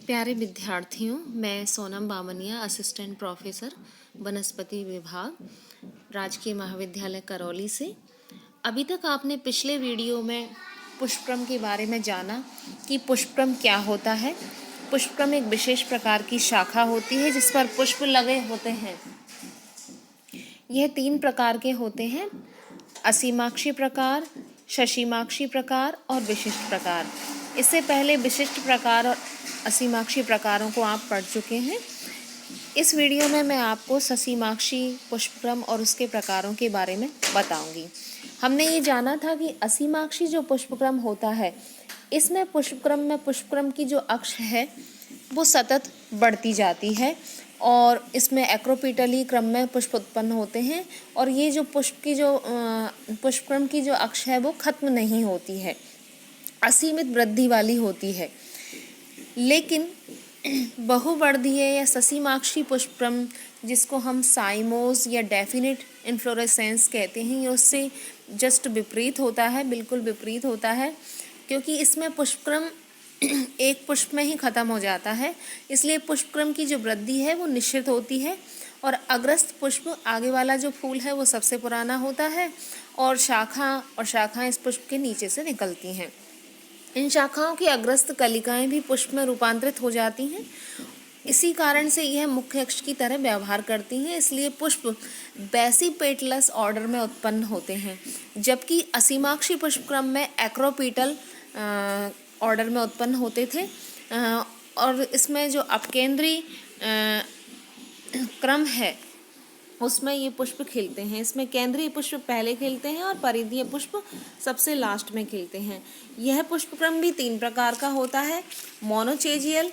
प्यारे विद्यार्थियों, मैं सोनम बामनिया, असिस्टेंट प्रोफेसर वनस्पति विभाग, राजकीय महाविद्यालय करौली से। अभी तक आपने पिछले वीडियो में पुष्पक्रम के बारे में जाना कि पुष्पक्रम क्या होता है। पुष्पक्रम एक विशेष प्रकार की शाखा होती है जिस पर पुष्प लगे होते हैं। यह 3 प्रकार के होते हैं: असीमाक्षी प्रकार, ससीमाक्षी प्रकार और विशिष्ट प्रकार। इससे पहले विशिष्ट प्रकार और असीमाक्षी प्रकारों को आप पढ़ चुके हैं। इस वीडियो में मैं आपको ससीमाक्षी पुष्पक्रम और उसके प्रकारों के बारे में बताऊंगी। हमने ये जाना था कि असीमाक्षी जो पुष्पक्रम होता है, इसमें पुष्पक्रम की जो अक्ष है वो सतत बढ़ती जाती है और इसमें एक्रोपिटली क्रम में पुष्प उत्पन्न होते हैं और ये जो पुष्पक्रम की जो अक्ष है वो खत्म नहीं होती है, असीमित वृद्धि वाली होती है। लेकिन बहुवर्धीय या ससीमाक्षी पुष्पक्रम, जिसको हम साइमोस या डेफिनिट इन्फ्लोरेसेंस कहते हैं, ये उससे जस्ट विपरीत होता है, बिल्कुल विपरीत होता है, क्योंकि इसमें पुष्पक्रम एक पुष्प में ही खत्म हो जाता है। इसलिए पुष्पक्रम की जो वृद्धि है वो निश्चित होती है और अग्रस्त पुष्प, आगे वाला जो फूल है वो सबसे पुराना होता है और शाखाएं इस पुष्प के नीचे से निकलती हैं। इन शाखाओं की अग्रस्त कलिकाएं भी पुष्प में रूपांतरित हो जाती हैं। इसी कारण से यह मुख्य अक्ष की तरह व्यवहार करती हैं। इसलिए पुष्प बेसिपेटलस ऑर्डर में उत्पन्न होते हैं, जबकि असीमाक्षी पुष्पक्रम में एक्रोपीटल ऑर्डर में उत्पन्न होते थे। और इसमें जो अपकेंद्री क्रम है उसमें ये पुष्प खिलते हैं। इसमें केंद्रीय पुष्प पहले खिलते हैं और परिधीय पुष्प सबसे लास्ट में खिलते हैं। यह पुष्पक्रम भी 3 प्रकार का होता है: मोनोचेजियल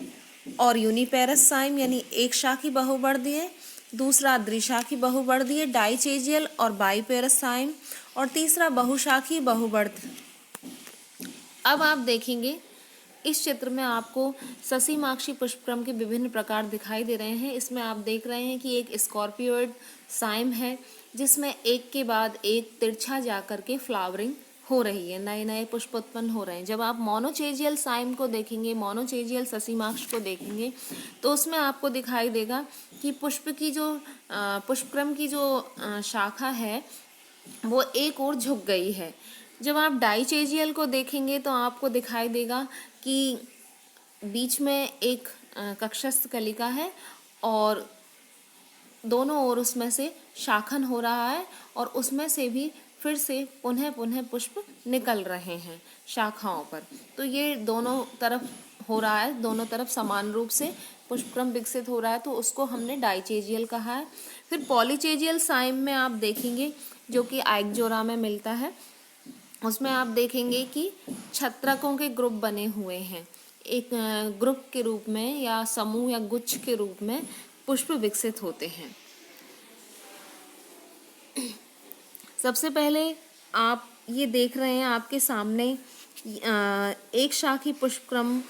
और यूनिपेरस साइम यानी एक शाखी बहुवर्धीय, दूसरा द्विशाखी बहुवर्धीय डाइचेजियल और बाइपेरस साइम, और तीसरा बहुशाखी बहुवर्धीय। अब आप देखेंगे इस चित्र में आपको ससीमाक्षी पुष्पक्रम के विभिन्न प्रकार दिखाई दे रहे हैं। इसमें आप देख रहे हैं कि एक स्कॉर्पियोइड साइम है जिसमें एक के बाद एक तिरछा जाकर के फ्लावरिंग हो रही है, नए नए पुष्प उत्पन्न हो रहे हैं। जब आप मोनोचेजियल साइम को देखेंगे, मोनोचेजियल ससीमाक्ष को देखेंगे, तो उसमें आपको दिखाई देगा कि पुष्पक्रम की जो शाखा है वो एक ओर झुक गई है। जब आप डाइचेजियल को देखेंगे तो आपको दिखाई देगा कि बीच में एक कक्षस्थ कलिका है और दोनों ओर उसमें से शाखन हो रहा है और उसमें से भी फिर से पुनः पुनः पुष्प निकल रहे हैं शाखाओं पर। तो ये दोनों तरफ हो रहा है, दोनों तरफ समान रूप से पुष्पक्रम विकसित हो रहा है, तो उसको हमने डाइचेजियल कहा है। फिर पॉलीचेजियल साइम में आप देखेंगे, जो कि आइक्जोरा में मिलता है, उसमें आप देखेंगे कि छत्रकों के ग्रुप बने हुए हैं। एक ग्रुप के रूप में या समूह या गुच्छ के रूप में पुष्प विकसित होते हैं। सबसे पहले आप ये देख रहे हैं आपके सामने एक शाखी पुष्पक्रम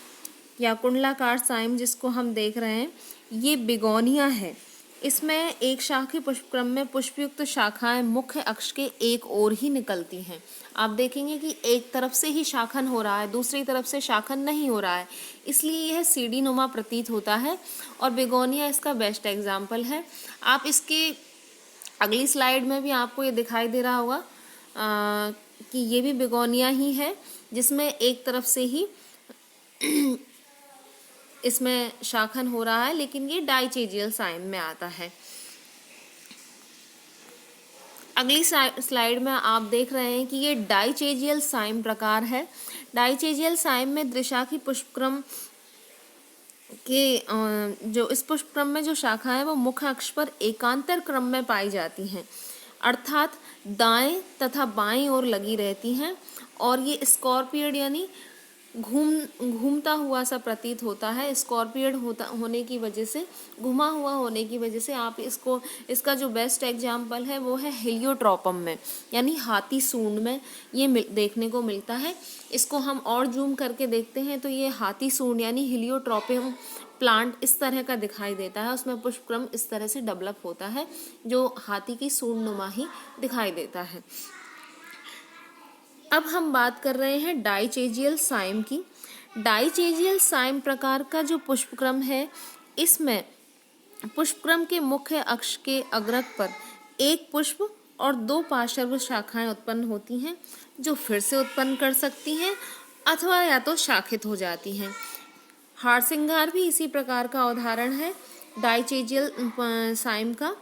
या कुंडलाकार साइम जिसको हम देख रहे हैं, ये बिगोनिया है। इसमें एक शाखी पुष्पक्रम में पुष्पयुक्त शाखाएं मुख्य अक्ष के एक ओर ही निकलती हैं। आप देखेंगे कि एक तरफ से ही शाखन हो रहा है, दूसरी तरफ से शाखन नहीं हो रहा है, इसलिए यह सीढ़ी नुमा प्रतीत होता है और बिगोनिया इसका बेस्ट एग्जाम्पल है। आप इसके अगली स्लाइड में भी आपको ये दिखाई दे रहा होगा कि ये भी बिगोनिया ही है, जिसमें एक तरफ से ही इसमें शाखन हो रहा है, लेकिन ये डाइचेजियल साइम में आता है। अगली स्लाइड में आप देख रहे हैं कि ये डाइचेजियल साइम प्रकार है। डाइचेजियल साइम में द्विशाखी पुष्पक्रम के जो इस पुष्पक्रम में जो शाखा है वो मुख्य अक्ष पर एकांतर क्रम में पाई जाती हैं, अर्थात दाएं तथा बाएं ओर लगी रहती हैं और ये स्कॉर्पियड यानी घूमता हुआ सा प्रतीत होता है। स्कॉर्पियड होने की वजह से, घुमा हुआ होने की वजह से आप इसका जो बेस्ट एग्जाम्पल है वो है हेलियोट्रोपम में, यानी हाथी सूंड में ये देखने को मिलता है। इसको हम और जूम करके देखते हैं तो ये हाथी सूंड यानी हेलियोट्रोपम प्लांट इस तरह का दिखाई देता है। उसमें पुष्पक्रम इस तरह से डेवलप होता है जो हाथी की सूंड नुमा ही दिखाई देता है। अब हम बात कर रहे हैं डाइचेजियल साइम की। डाइचेजियल साइम प्रकार का जो पुष्पक्रम है, इसमें पुष्पक्रम के मुख्य अक्ष के अग्रक पर एक पुष्प और 2 पार्श्व शाखाएं उत्पन्न होती हैं, जो फिर से उत्पन्न कर सकती हैं अथवा या तो शाखित हो जाती हैं। हारसिंगार भी इसी प्रकार का उदाहरण है डाइचेजियल साइम का।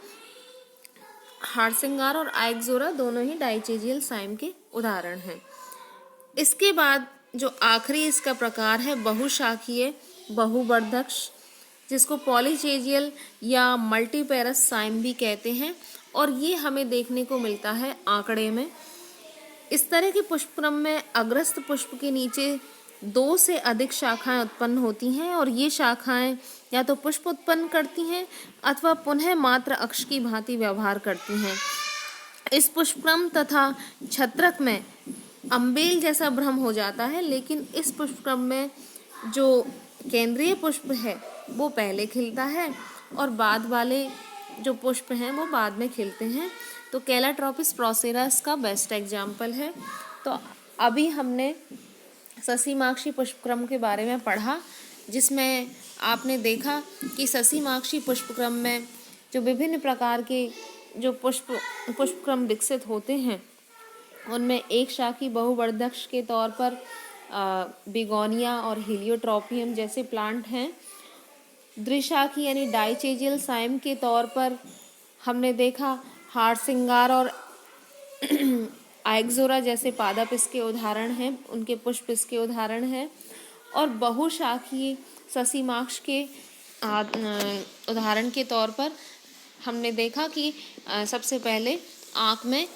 हारसिंगार और आइक्सोरा दोनों ही डाइचेजियल साइम के उदाहरण हैं। इसके बाद जो आखिरी इसका प्रकार है बहुशाखीय बहुवर्धक्ष, जिसको पॉलीचेजियल या मल्टीपेरस साइम भी कहते हैं, और ये हमें देखने को मिलता है आंकड़े में। इस तरह के पुष्पक्रम में अग्रस्त पुष्प के नीचे 2 से अधिक शाखाएं उत्पन्न होती हैं और ये शाखाएं या तो पुष्प उत्पन्न करती हैं अथवा पुनः मात्र अक्ष की भांति व्यवहार करती हैं। इस पुष्पक्रम तथा छत्रक में अम्बेल जैसा भ्रम हो जाता है, लेकिन इस पुष्पक्रम में जो केंद्रीय पुष्प है वो पहले खिलता है और बाद वाले जो पुष्प हैं वो बाद में खिलते हैं। तो कैलाट्रोपिस प्रोसेरा इसका बेस्ट एग्जाम्पल है। तो अभी हमने ससीमाक्षी पुष्पक्रम के बारे में पढ़ा, जिसमें आपने देखा कि ससीमाक्षी पुष्पक्रम में जो विभिन्न प्रकार के जो पुष्पक्रम विकसित होते हैं, उनमें एक शाखी बहुवर्धक्ष के तौर पर बिगोनिया और हेलियोट्रोपियम जैसे प्लांट हैं। द्विशाखी यानी डाइचेजियल साइम के तौर पर हमने देखा हारसिंगार और आइक्सोरा जैसे पादप इसके उदाहरण हैं, उनके पुष्प इसके उदाहरण हैं। और बहुशाखी ससीमाक्ष के उदाहरण के तौर पर हमने देखा कि सबसे पहले आँख में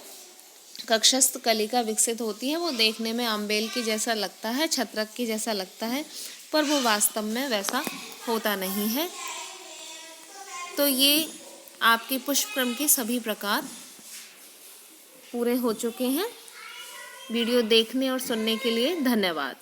कक्षस्थ कलिका विकसित होती है, वो देखने में अम्बेल के जैसा लगता है, छत्रक के जैसा लगता है, पर वो वास्तव में वैसा होता नहीं है। तो ये आपके पुष्पक्रम के सभी प्रकार पूरे हो चुके हैं। वीडियो देखने और सुनने के लिए धन्यवाद।